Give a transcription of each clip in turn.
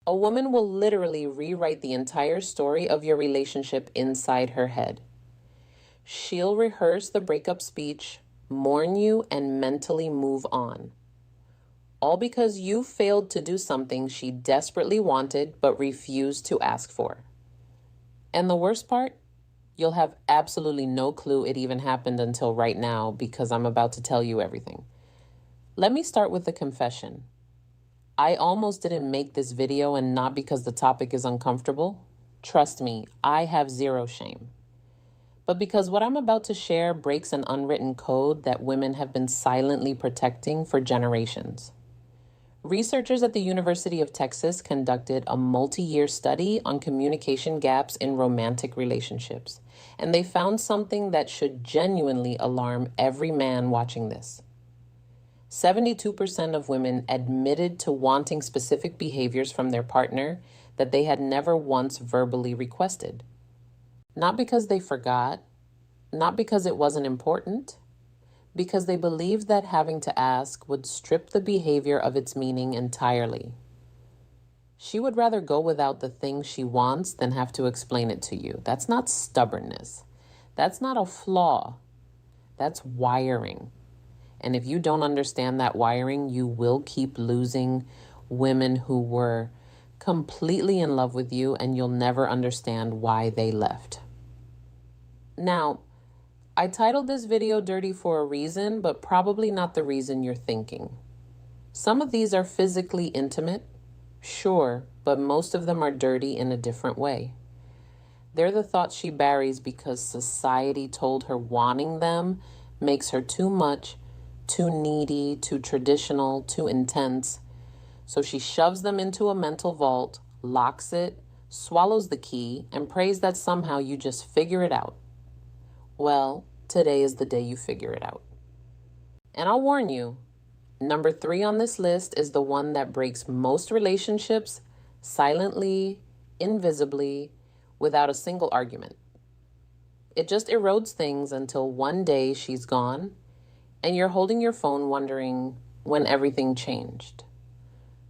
A woman will literally rewrite the entire story of your relationship inside her head. She'll rehearse the breakup speech, mourn you, and mentally move on. All because you failed to do something she desperately wanted but refused to ask for. And the worst part? You'll have absolutely no clue it even happened until right now because I'm about to tell you everything. Let me start with a confession. I almost didn't make this video, and not because the topic is uncomfortable. Trust me, I have zero shame. But because what I'm about to share breaks an unwritten code that women have been silently protecting for generations. Researchers at the University of Texas conducted a multi-year study on communication gaps in romantic relationships, and they found something that should genuinely alarm every man watching this. 72% of women admitted to wanting specific behaviors from their partner that they had never once verbally requested. Not because they forgot, not because it wasn't important, because they believed that having to ask would strip the behavior of its meaning entirely. She would rather go without the thing she wants than have to explain it to you. That's not stubbornness. That's not a flaw. That's wiring. And if you don't understand that wiring, you will keep losing women who were completely in love with you, and you'll never understand why they left. Now, I titled this video Dirty for a reason, but probably not the reason you're thinking. Some of these are physically intimate, sure, but most of them are dirty in a different way. They're the thoughts she buries because society told her wanting them makes her too much, too needy, too traditional, too intense. So she shoves them into a mental vault, locks it, swallows the key, and prays that somehow you just figure it out. Well, today is the day you figure it out. And I'll warn you, number 3 on this list is the one that breaks most relationships silently, invisibly, without a single argument. It just erodes things until one day she's gone and you're holding your phone wondering when everything changed.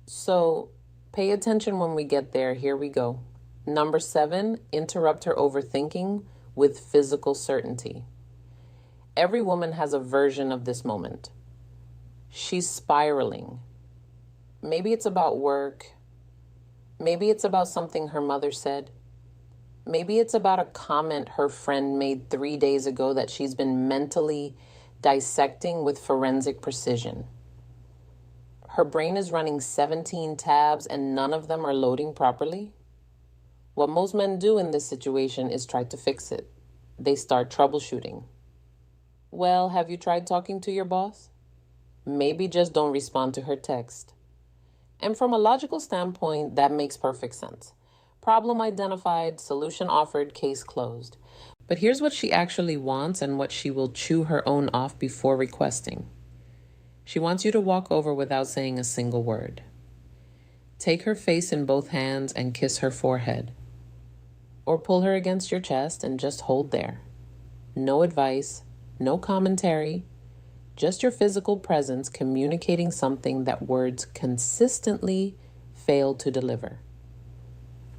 So pay attention when we get there. Here we go. Number 7, interrupt her overthinking with physical certainty. Every woman has a version of this moment. She's spiraling. Maybe it's about work. Maybe it's about something her mother said. Maybe it's about a comment her friend made 3 days ago that she's been mentally dissecting with forensic precision. Her brain is running 17 tabs and none of them are loading properly. What most men do in this situation is try to fix it. They start troubleshooting. Well, have you tried talking to your boss? Maybe just don't respond to her text. And from a logical standpoint, that makes perfect sense. Problem identified, solution offered, case closed. But here's what she actually wants and what she will chew her own off before requesting. She wants you to walk over without saying a single word. Take her face in both hands and kiss her forehead. Or pull her against your chest and just hold there. No advice, no commentary, just your physical presence communicating something that words consistently fail to deliver.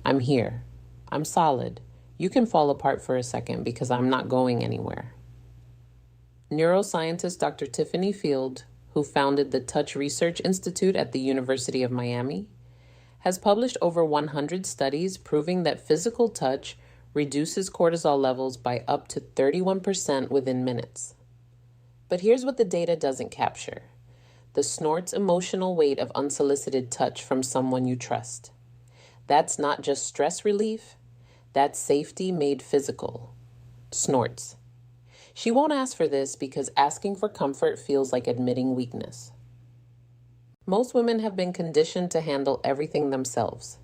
I'm here. I'm solid. You can fall apart for a second because I'm not going anywhere. Neuroscientist Dr. Tiffany Field, who founded the Touch Research Institute at the University of Miami, has published over 100 studies proving that physical touch reduces cortisol levels by up to 31% within minutes. But here's what the data doesn't capture: the snort's emotional weight of unsolicited touch from someone you trust. That's not just stress relief. That's safety made physical. Snorts. She won't ask for this because asking for comfort feels like admitting weakness. Most women have been conditioned to handle everything themselves.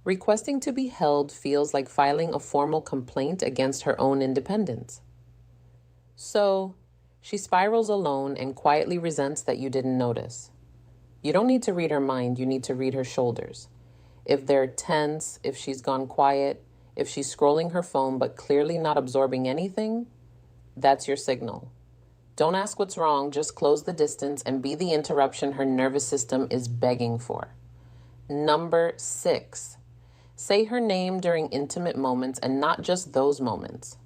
Requesting to be held feels like filing a formal complaint against her own independence. So, she spirals alone and quietly resents that you didn't notice. You don't need to read her mind, you need to read her shoulders. If they're tense, if she's gone quiet, if she's scrolling her phone but clearly not absorbing anything, that's your signal. Don't ask what's wrong, just close the distance and be the interruption her nervous system is begging for. Number 6, say her name during intimate moments and not just those moments.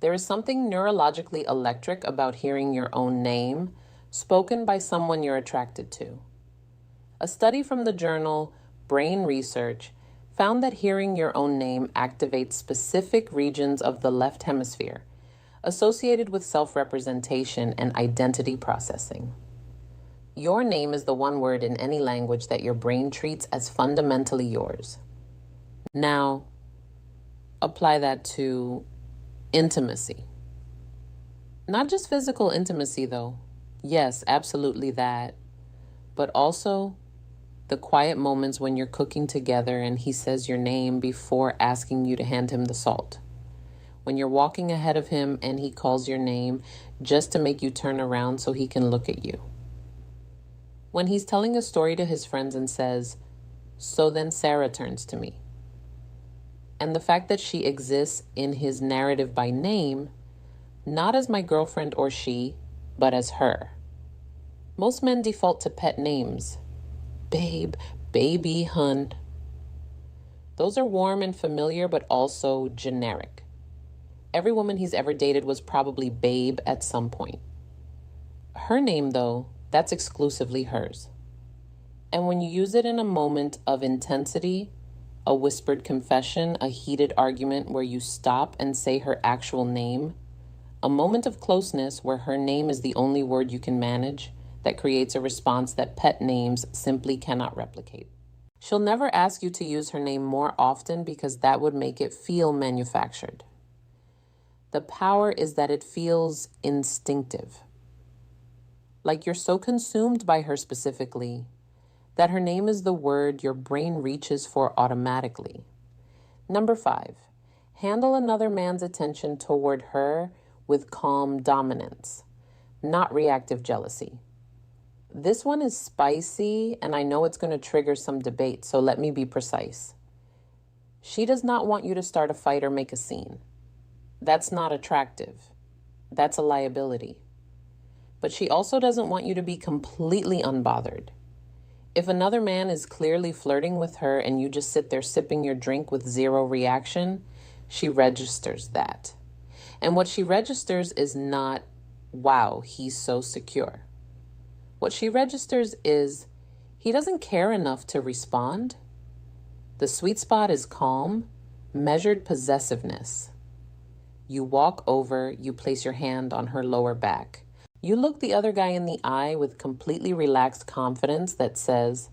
There is something neurologically electric about hearing your own name spoken by someone you're attracted to. A study from the journal Brain Research found that hearing your own name activates specific regions of the left hemisphere associated with self-representation and identity processing. Your name is the one word in any language that your brain treats as fundamentally yours. Now, apply that to intimacy. Not just physical intimacy, though. Yes, absolutely that. But also the quiet moments when you're cooking together and he says your name before asking you to hand him the salt. When you're walking ahead of him and he calls your name just to make you turn around so he can look at you. When he's telling a story to his friends and says, "So then Sarah turns to me." And the fact that she exists in his narrative by name, not as my girlfriend or she, but as her. Most men default to pet names. Babe, baby, hun. Those are warm and familiar, but also generic. Every woman he's ever dated was probably babe at some point. Her name, though, that's exclusively hers. And when you use it in a moment of intensity, a whispered confession, a heated argument where you stop and say her actual name, a moment of closeness where her name is the only word you can manage, that creates a response that pet names simply cannot replicate. She'll never ask you to use her name more often because that would make it feel manufactured. The power is that it feels instinctive. Like you're so consumed by her specifically that her name is the word your brain reaches for automatically. Number 5, handle another man's attention toward her with calm dominance, not reactive jealousy. This one is spicy, and I know it's going to trigger some debate, so let me be precise. She does not want you to start a fight or make a scene. That's not attractive. That's a liability. But she also doesn't want you to be completely unbothered. If another man is clearly flirting with her and you just sit there sipping your drink with zero reaction, she registers that. And what she registers is not, wow, he's so secure. What she registers is, he doesn't care enough to respond. The sweet spot is calm, measured possessiveness. You walk over, you place your hand on her lower back. You look the other guy in the eye with completely relaxed confidence that says,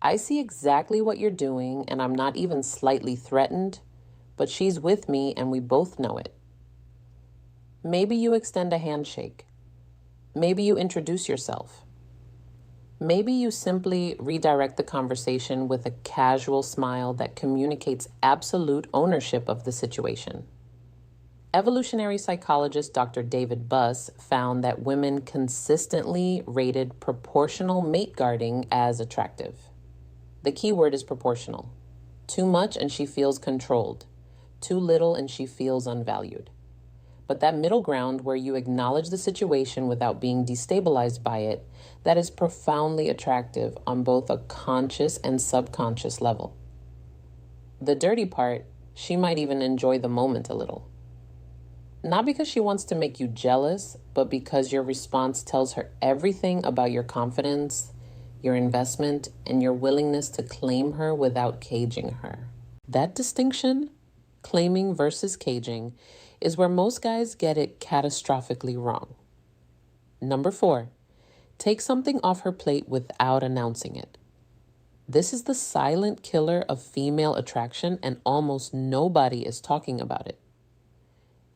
I see exactly what you're doing and I'm not even slightly threatened, but she's with me and we both know it. Maybe you extend a handshake. Maybe you introduce yourself. Maybe you simply redirect the conversation with a casual smile that communicates absolute ownership of the situation. Evolutionary psychologist Dr. David Buss found that women consistently rated proportional mate guarding as attractive. The key word is proportional. Too much and she feels controlled. Too little and she feels unvalued. But that middle ground where you acknowledge the situation without being destabilized by it, that is profoundly attractive on both a conscious and subconscious level. The dirty part, she might even enjoy the moment a little. Not because she wants to make you jealous, but because your response tells her everything about your confidence, your investment, and your willingness to claim her without caging her. That distinction, claiming versus caging, is where most guys get it catastrophically wrong. Number 4, take something off her plate without announcing it. This is the silent killer of female attraction, and almost nobody is talking about it.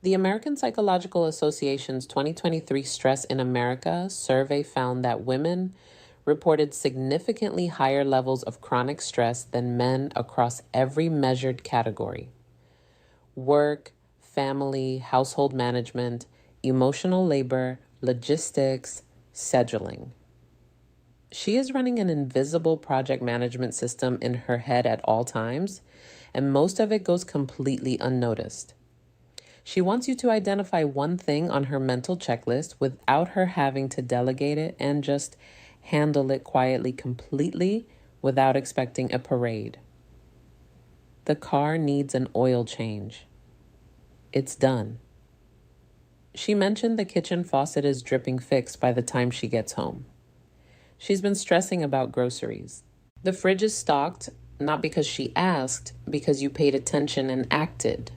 The American Psychological Association's 2023 Stress in America survey found that women reported significantly higher levels of chronic stress than men across every measured category: work, family, household management, emotional labor, logistics, scheduling. She is running an invisible project management system in her head at all times, and most of it goes completely unnoticed. She wants you to identify one thing on her mental checklist without her having to delegate it and just handle it quietly, completely without expecting a parade. The car needs an oil change. It's done. She mentioned the kitchen faucet is dripping fixed by the time she gets home. She's been stressing about groceries. The fridge is stocked, not because she asked, because you paid attention and acted.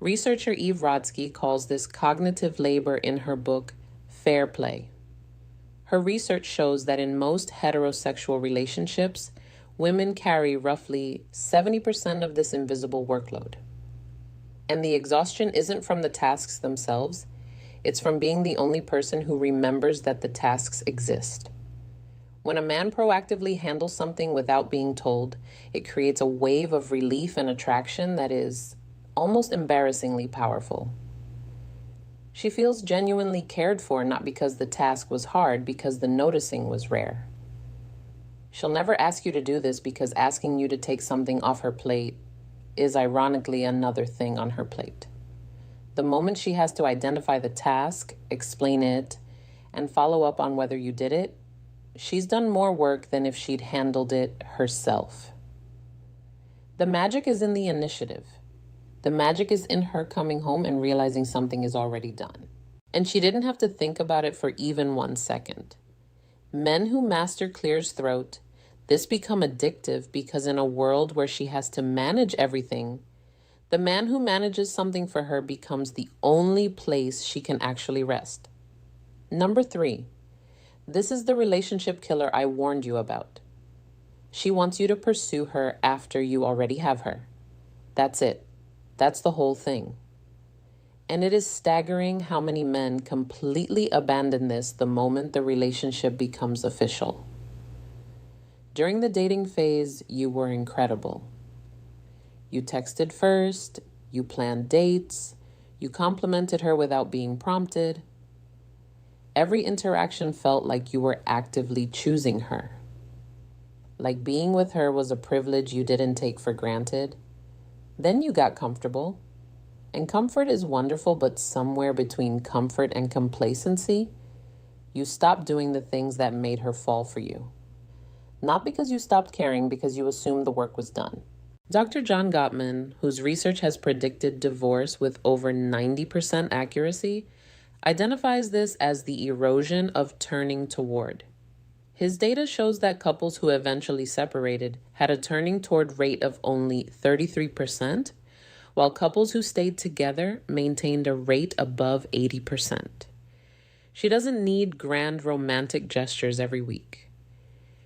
Researcher Eve Rodsky calls this cognitive labor in her book, Fair Play. Her research shows that in most heterosexual relationships, women carry roughly 70% of this invisible workload. And the exhaustion isn't from the tasks themselves, it's from being the only person who remembers that the tasks exist. When a man proactively handles something without being told, it creates a wave of relief and attraction that is almost embarrassingly powerful. She feels genuinely cared for, not because the task was hard, because the noticing was rare. She'll never ask you to do this because asking you to take something off her plate is ironically another thing on her plate. The moment she has to identify the task, explain it, and follow up on whether you did it, she's done more work than if she'd handled it herself. The magic is in the initiative. The magic is in her coming home and realizing something is already done. And she didn't have to think about it for even 1 second. Men who master Clear's throat, this become addictive because in a world where she has to manage everything, the man who manages something for her becomes the only place she can actually rest. Number 3, this is the relationship killer I warned you about. She wants you to pursue her after you already have her. That's it. That's the whole thing. And it is staggering how many men completely abandon this the moment the relationship becomes official. During the dating phase, you were incredible. You texted first, you planned dates, you complimented her without being prompted. Every interaction felt like you were actively choosing her. Like being with her was a privilege you didn't take for granted. Then you got comfortable. And comfort is wonderful, but somewhere between comfort and complacency, you stopped doing the things that made her fall for you. Not because you stopped caring, because you assumed the work was done. Dr. John Gottman, whose research has predicted divorce with over 90% accuracy, identifies this as the erosion of turning toward. His data shows that couples who eventually separated had a turning toward rate of only 33%, while couples who stayed together maintained a rate above 80%. She doesn't need grand romantic gestures every week.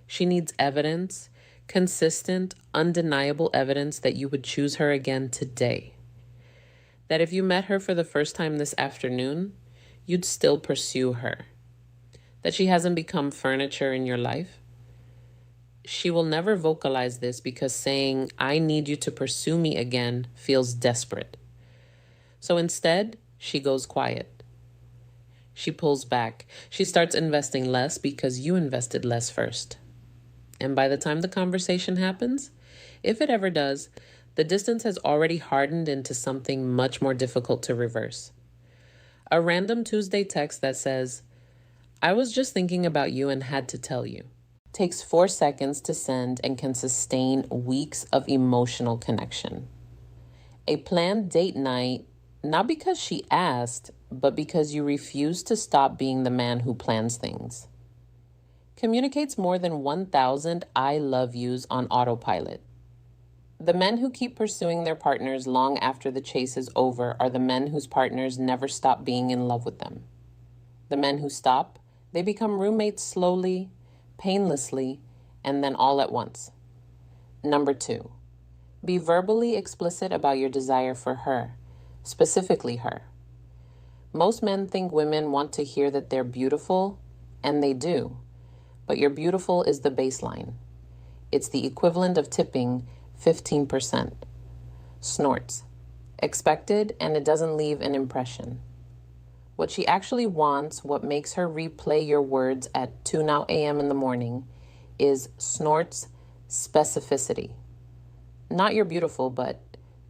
She needs evidence, consistent, undeniable evidence that you would choose her again today. That if you met her for the first time this afternoon, you'd still pursue her. That she hasn't become furniture in your life. She will never vocalize this because saying, "I need you to pursue me again," feels desperate. So instead, she goes quiet. She pulls back. She starts investing less because you invested less first. And by the time the conversation happens, if it ever does, the distance has already hardened into something much more difficult to reverse. A random Tuesday text that says, "I was just thinking about you and had to tell you," takes 4 seconds to send and can sustain weeks of emotional connection. A planned date night, not because she asked, but because you refuse to stop being the man who plans things. Communicates more than 1,000 "I love yous" on autopilot. The men who keep pursuing their partners long after the chase is over are the men whose partners never stop being in love with them. The men who stop, they become roommates slowly, painlessly, and then all at once. Number 2, be verbally explicit about your desire for her, specifically her. Most men think women want to hear that they're beautiful, and they do. But your beautiful is the baseline. It's the equivalent of tipping 15%. Snorts. Expected, and it doesn't leave an impression. What she actually wants, what makes her replay your words at 2 now a.m. in the morning, is snorts specificity. Not you're beautiful, but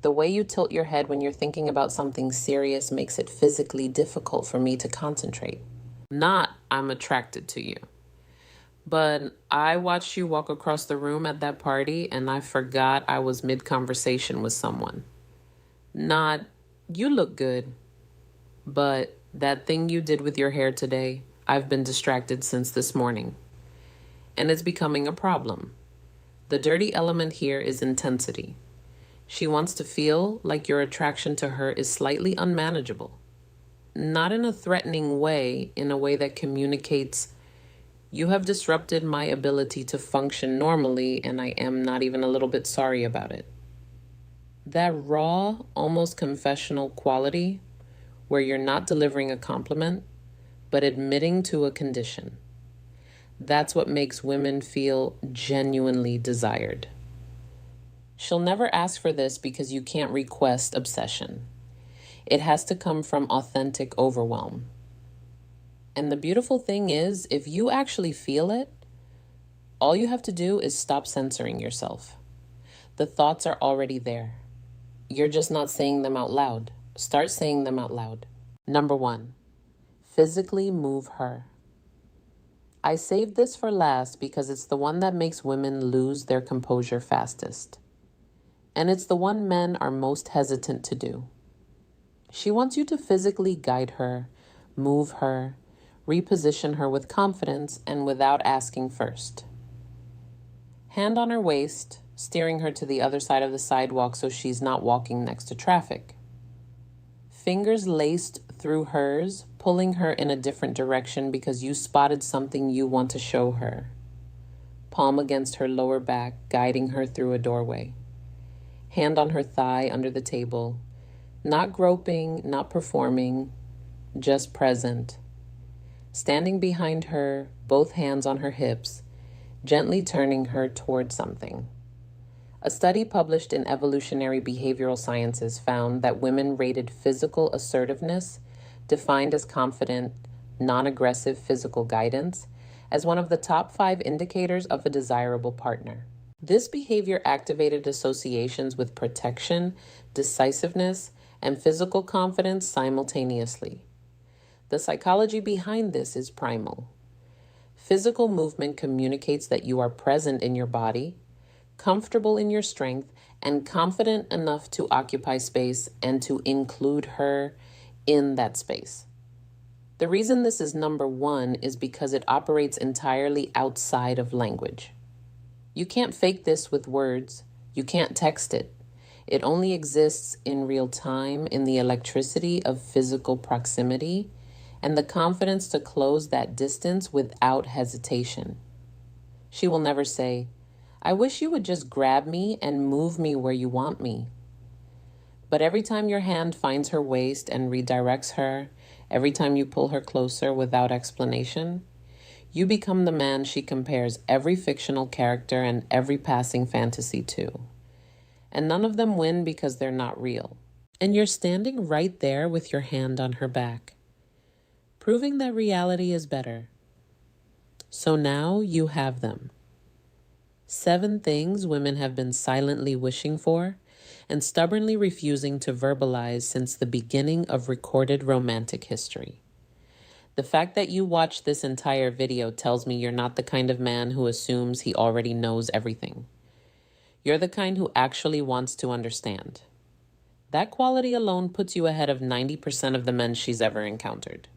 the way you tilt your head when you're thinking about something serious makes it physically difficult for me to concentrate. Not I'm attracted to you. But I watched you walk across the room at that party and I forgot I was mid-conversation with someone. Not, you look good, but that thing you did with your hair today, I've been distracted since this morning. And it's becoming a problem. The dirty element here is intensity. She wants to feel like your attraction to her is slightly unmanageable. Not in a threatening way, in a way that communicates, you have disrupted my ability to function normally, and I am not even a little bit sorry about it. That raw, almost confessional quality where you're not delivering a compliment, but admitting to a condition. That's what makes women feel genuinely desired. She'll never ask for this because you can't request obsession. It has to come from authentic overwhelm. And the beautiful thing is, if you actually feel it, all you have to do is stop censoring yourself. The thoughts are already there. You're just not saying them out loud. Start saying them out loud. Number 1, physically move her. I saved this for last because it's the one that makes women lose their composure fastest. And it's the one men are most hesitant to do. She wants you to physically guide her, move her, reposition her with confidence and without asking first. Hand on her waist, steering her to the other side of the sidewalk so she's not walking next to traffic. Fingers laced through hers, pulling her in a different direction because you spotted something you want to show her. Palm against her lower back, guiding her through a doorway. Hand on her thigh under the table. Not groping, not performing, just present. Standing behind her, both hands on her hips, gently turning her toward something. A study published in Evolutionary Behavioral Sciences found that women rated physical assertiveness, defined as confident, non-aggressive physical guidance, as one of the top 5 indicators of a desirable partner. This behavior activated associations with protection, decisiveness, and physical confidence simultaneously. The psychology behind this is primal. Physical movement communicates that you are present in your body, comfortable in your strength, and confident enough to occupy space and to include her in that space. The reason this is number 1 is because it operates entirely outside of language. You can't fake this with words. You can't text it. It only exists in real time in the electricity of physical proximity and the confidence to close that distance without hesitation. She will never say, I wish you would just grab me and move me where you want me. But every time your hand finds her waist and redirects her, every time you pull her closer without explanation, you become the man she compares every fictional character and every passing fantasy to. And none of them win because they're not real. And you're standing right there with your hand on her back, proving that reality is better. So now you have them. 7 things women have been silently wishing for and stubbornly refusing to verbalize since the beginning of recorded romantic history. The fact that you watched this entire video tells me you're not the kind of man who assumes he already knows everything. You're the kind who actually wants to understand. That quality alone puts you ahead of 90% of the men she's ever encountered.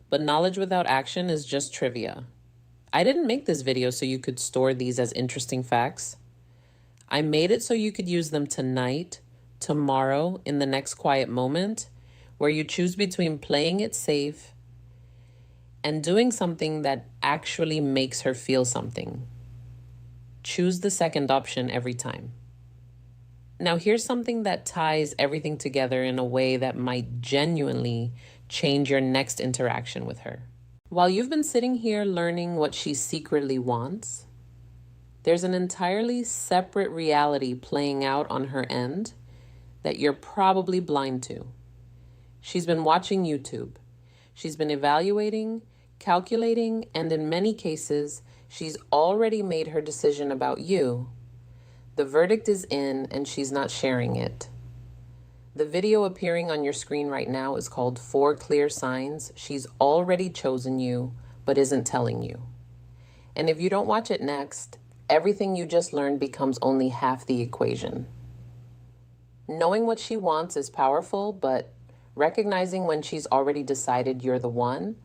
But knowledge without action is just trivia. I didn't make this video so you could store these as interesting facts. I made it so you could use them tonight, tomorrow, in the next quiet moment, where you choose between playing it safe and doing something that actually makes her feel something. Choose the second option every time. Now, here's something that ties everything together in a way that might genuinely change your next interaction with her. While you've been sitting here learning what she secretly wants, there's an entirely separate reality playing out on her end that you're probably blind to. She's been watching YouTube. She's been evaluating, calculating, and in many cases, she's already made her decision about you. The verdict is in, and she's not sharing it. The video appearing on your screen right now is called 4 Clear Signs She's Already Chosen You, but Isn't Telling You. And if you don't watch it next, everything you just learned becomes only half the equation. Knowing what she wants is powerful, but recognizing when she's already decided you're the one,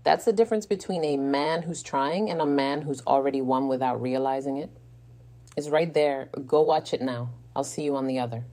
that's the difference between a man who's trying and a man who's already won without realizing it. It's right there. Go watch it now. I'll see you on the other.